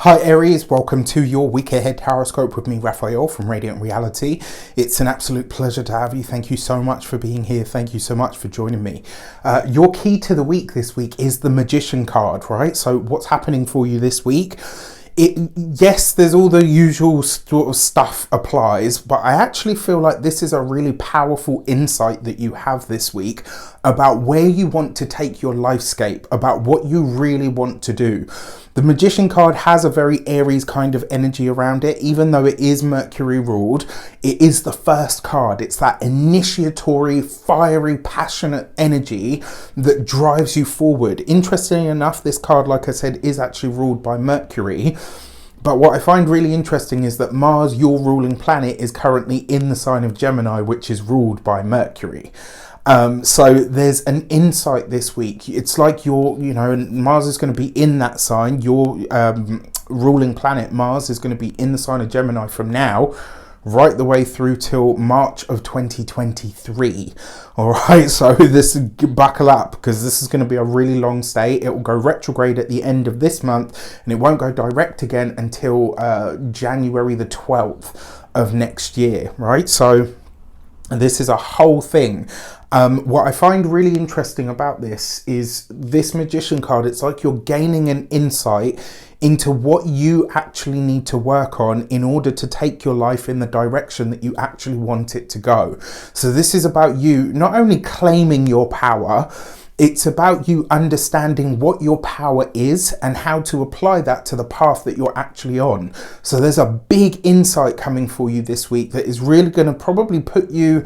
Hi Aries, welcome to your week ahead horoscope with me, Raphael from Reydiant Reality. It's an absolute pleasure to have you. Thank you so much for being here. Thank you so much for joining me. Your key to the week this week is the Magician card, right? So what's happening for you this week? Yes, there's all the usual sort of stuff applies, but I actually feel like this is a really powerful insight that you have this week about where you want to take your lifescape, about what you really want to do. The Magician card has a very Aries kind of energy around it. Even though it is Mercury ruled, it is the first card. It's that initiatory, fiery, passionate energy that drives you forward. Interestingly enough, this card, like I said, is actually ruled by Mercury. But what I find really interesting is that Mars, your ruling planet, is currently in the sign of Gemini, which is ruled by Mercury. So there's an insight this week. It's like Mars is going to be in that sign. Your ruling planet, Mars, is going to be in the sign of Gemini from now right the way through till March of 2023. All right, so buckle up, because this is going to be a really long stay. It will go retrograde at the end of this month, and it won't go direct again until January the 12th of next year, right? So this is a whole thing. What I find really interesting about this is this Magician card. It's like you're gaining an insight into what you actually need to work on in order to take your life in the direction that you actually want it to go. So this is about you not only claiming your power, it's about you understanding what your power is and how to apply that to the path that you're actually on. So there's a big insight coming for you this week that is really going to probably put you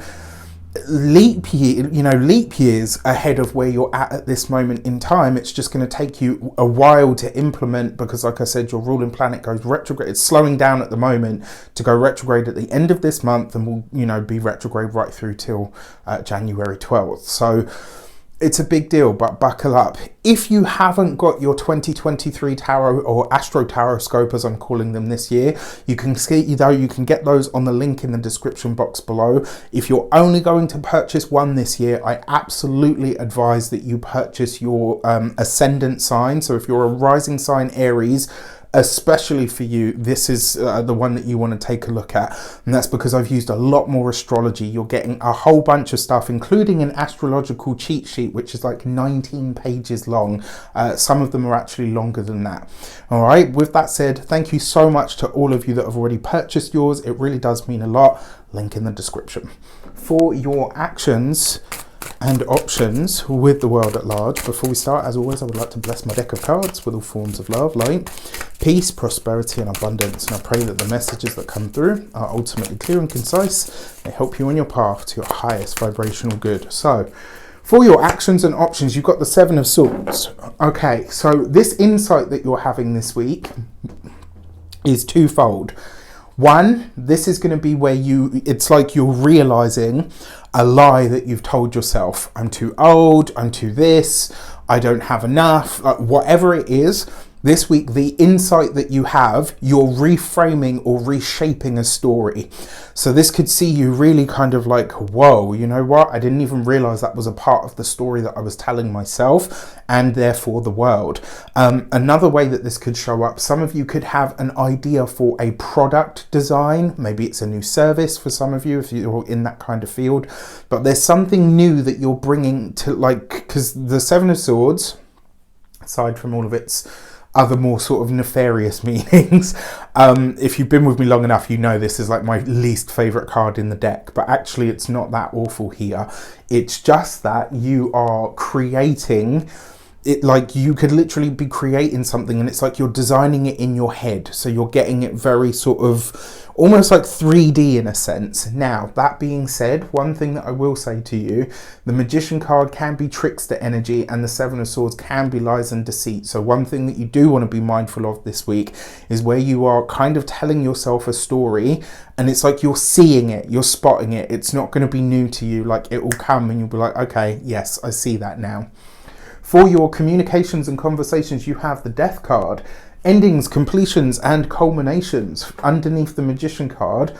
leap years ahead of where you're at this moment in time. It's just going to take you a while to implement, because like I said, your ruling planet goes retrograde. It's slowing down at the moment to go retrograde at the end of this month, and will be retrograde right through till January 12th. So it's a big deal, but buckle up. If you haven't got your 2023 tarot or astro taroscope, as I'm calling them this year, you can get those on the link in the description box below. If you're only going to purchase one this year, I absolutely advise that you purchase your ascendant sign. So if you're a rising sign Aries, especially for you, this is the one that you want to take a look at, and that's because I've used a lot more astrology. You're getting a whole bunch of stuff, including an astrological cheat sheet, which is like 19 pages long. Some of them are actually longer than that. All right, with that said, thank you so much to all of you that have already purchased yours. It really does mean a lot. Link in the description. For your actions and options with the world at large, before we start, as always, I would like to bless my deck of cards with all forms of love, light, peace, prosperity and abundance, and I pray that the messages that come through are ultimately clear and concise. They help you on your path to your highest vibrational good. So for your actions and options, you've got the Seven of Swords. Okay, so this insight that you're having this week is twofold. One, this is going to be where it's like you're realizing a lie that you've told yourself. I'm too old, I'm too this, I don't have enough, whatever it is. This week, the insight that you have, you're reframing or reshaping a story. So this could see you really kind of like, whoa, you know what? I didn't even realize that was a part of the story that I was telling myself and therefore the world. Another way that this could show up, some of you could have an idea for a product design. Maybe it's a new service for some of you if you're in that kind of field. But there's something new that you're bringing to, like, because the Seven of Swords, aside from all of its other more sort of nefarious meanings, if you've been with me long enough, you know this is like my least favorite card in the deck, but actually it's not that awful here. It's just that you are creating it, like you could literally be creating something, and it's like you're designing it in your head, so you're getting it very sort of almost like 3D in a sense. Now, that being said, one thing that I will say to you, the Magician card can be trickster energy, and the Seven of Swords can be lies and deceit. So one thing that you do want to be mindful of this week is where you are kind of telling yourself a story, and it's like you're seeing it, you're spotting it. It's not going to be new to you. Like, it will come and you'll be like, okay, yes, I see that now. For your communications and conversations, you have the Death card. Endings, completions and culminations underneath the Magician card.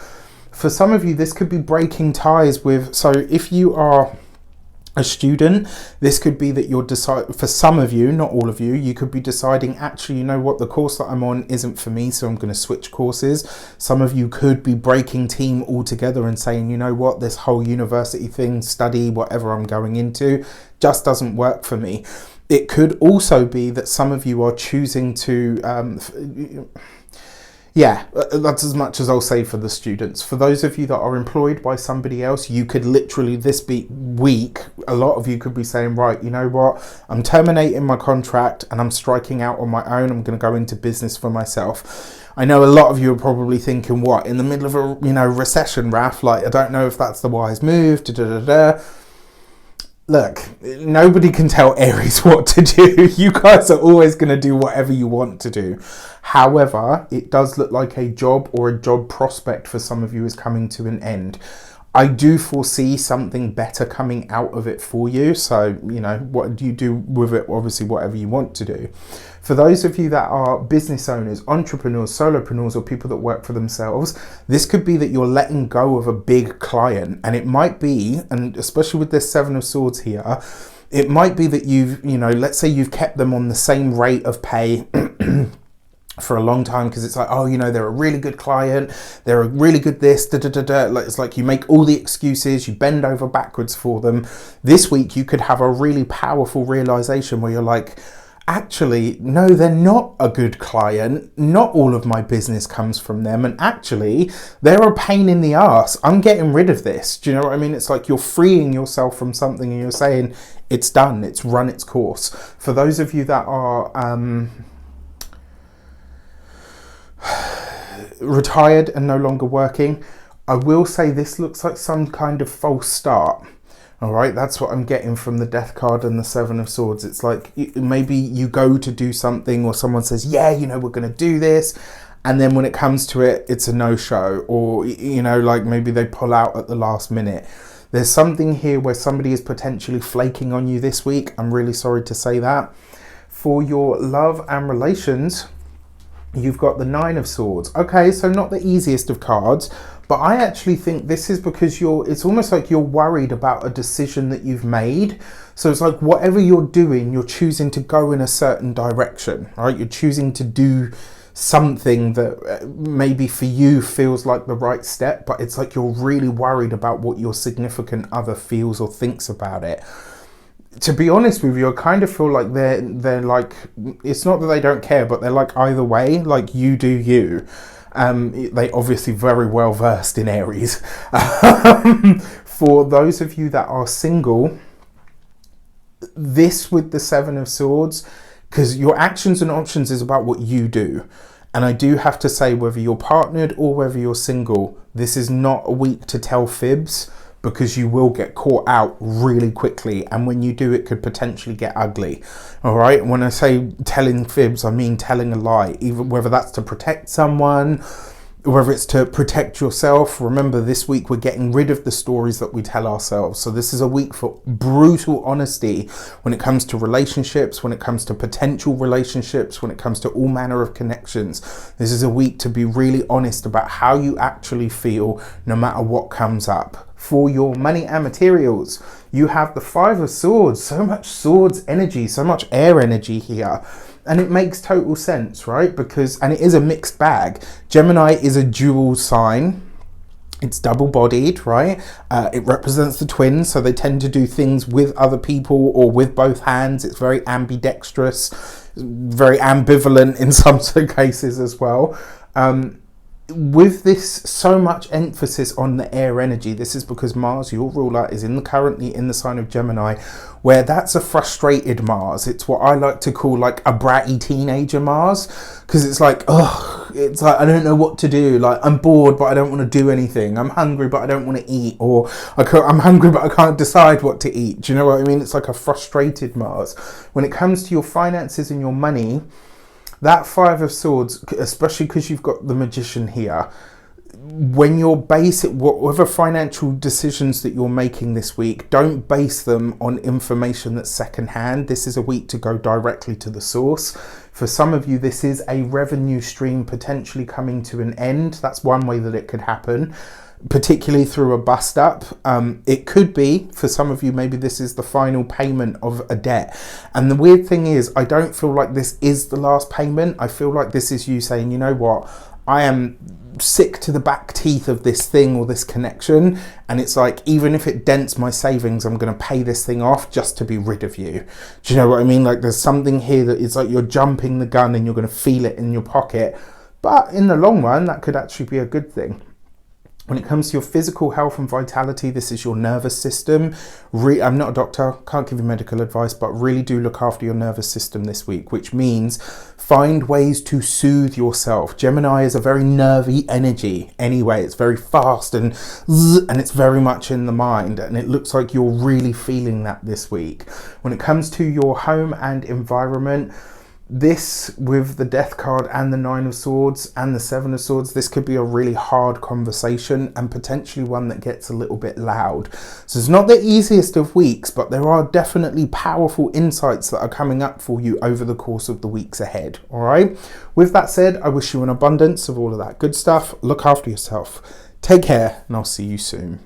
For some of you, this could be breaking ties with, so if you are a student, this could be that you're for some of you, not all of you, you could be deciding, actually, you know what, the course that I'm on isn't for me, so I'm going to switch courses. Some of you could be breaking team altogether and saying, you know what, this whole university thing, study, whatever I'm going into, just doesn't work for me. It could also be that some of you are choosing to yeah, that's as much as I'll say for the students. For those of you that are employed by somebody else, you could literally week, a lot of you could be saying, right, you know what, I'm terminating my contract and I'm striking out on my own. I'm going to go into business for myself. I know a lot of you are probably thinking, what, in the middle of a, recession, Raf? Like, I don't know if that's the wise move. Look, nobody can tell Aries what to do. You guys are always going to do whatever you want to do. However, it does look like a job or a job prospect for some of you is coming to an end. I do foresee something better coming out of it for you. So, what do you do with it? Obviously, whatever you want to do. For those of you that are business owners, entrepreneurs, solopreneurs, or people that work for themselves, this could be that you're letting go of a big client. And it might be, and especially with this Seven of Swords here, it might be that you've, let's say you've kept them on the same rate of pay for a long time, because it's like, oh, they're a really good client, they're a really good this, It's like you make all the excuses, you bend over backwards for them. This week you could have a really powerful realization where you're like, actually, no, they're not a good client. Not all of my business comes from them. And actually, they're a pain in the ass. I'm getting rid of this. Do you know what I mean? It's like you're freeing yourself from something and you're saying, it's done. It's run its course. For those of you that are retired and no longer working, I will say this looks like some kind of false start. All right, that's what I'm getting from the Death card and the Seven of Swords. It's like maybe you go to do something or someone says, yeah, we're going to do this. And then when it comes to it, it's a no-show, or, like maybe they pull out at the last minute. There's something here where somebody is potentially flaking on you this week. I'm really sorry to say that. For your love and relations, you've got the Nine of Swords. Okay, so not the easiest of cards, but I actually think this is because it's almost like you're worried about a decision that you've made. So it's like whatever you're doing, you're choosing to go in a certain direction, right? You're choosing to do something that maybe for you feels like the right step, but it's like you're really worried about what your significant other feels or thinks about it. To be honest with you, I kind of feel like they're like, it's not that they don't care, but they're like either way, like you do you. They obviously very well versed in Aries. For those of you that are single, this with the Seven of Swords, because your actions and options is about what you do. And I do have to say, whether you're partnered or whether you're single, this is not a week to tell fibs, because you will get caught out really quickly, and when you do, it could potentially get ugly. All right, when I say telling fibs, I mean telling a lie, even whether that's to protect someone, whether it's to protect yourself. Remember, this week we're getting rid of the stories that we tell ourselves. So this is a week for brutal honesty when it comes to relationships, when it comes to potential relationships, when it comes to all manner of connections. This is a week to be really honest about how you actually feel, no matter what comes up. For your money and materials, you have the Five of Swords. So much swords energy, so much air energy here. And it makes total sense, right? And it is a mixed bag. Gemini is a dual sign. It's double-bodied, right? It represents the twins, so they tend to do things with other people or with both hands. It's very ambidextrous, very ambivalent in some cases as well. With this so much emphasis on the air energy, this is because Mars, your ruler, is currently in the sign of Gemini, where that's a frustrated Mars. It's what I like to call like a bratty teenager Mars, because it's like, it's like, I don't know what to do. Like, I'm bored, but I don't want to do anything. I'm hungry, but I don't want to eat. Or I'm hungry, but I can't decide what to eat. Do you know what I mean? It's like a frustrated Mars. When it comes to your finances and your money, that Five of Swords, especially because you've got the Magician here, when you're whatever financial decisions that you're making this week, don't base them on information that's secondhand. This is a week to go directly to the source. For some of you, this is a revenue stream potentially coming to an end. That's one way that it could happen. particularly through a bust up. It could be, for some of you, maybe this is the final payment of a debt. And the weird thing is, I don't feel like this is the last payment. I feel like this is you saying, you know what, I am sick to the back teeth of this thing or this connection, and it's like, even if it dents my savings, I'm going to pay this thing off just to be rid of you. Do you know what I mean? Like, there's something here that is like you're jumping the gun and you're going to feel it in your pocket, but in the long run that could actually be a good thing. When it comes to your physical health and vitality, this is your nervous system. I'm not a doctor, can't give you medical advice, but really do look after your nervous system this week, which means find ways to soothe yourself. Gemini is a very nervy energy anyway. It's very fast and it's very much in the mind, and it looks like you're really feeling that this week. When it comes to your home and environment, this, with the Death card and the Nine of Swords and the Seven of Swords, this could be a really hard conversation and potentially one that gets a little bit loud. So it's not the easiest of weeks, but there are definitely powerful insights that are coming up for you over the course of the weeks ahead. All right. With that said, I wish you an abundance of all of that good stuff. Look after yourself. Take care, and I'll see you soon.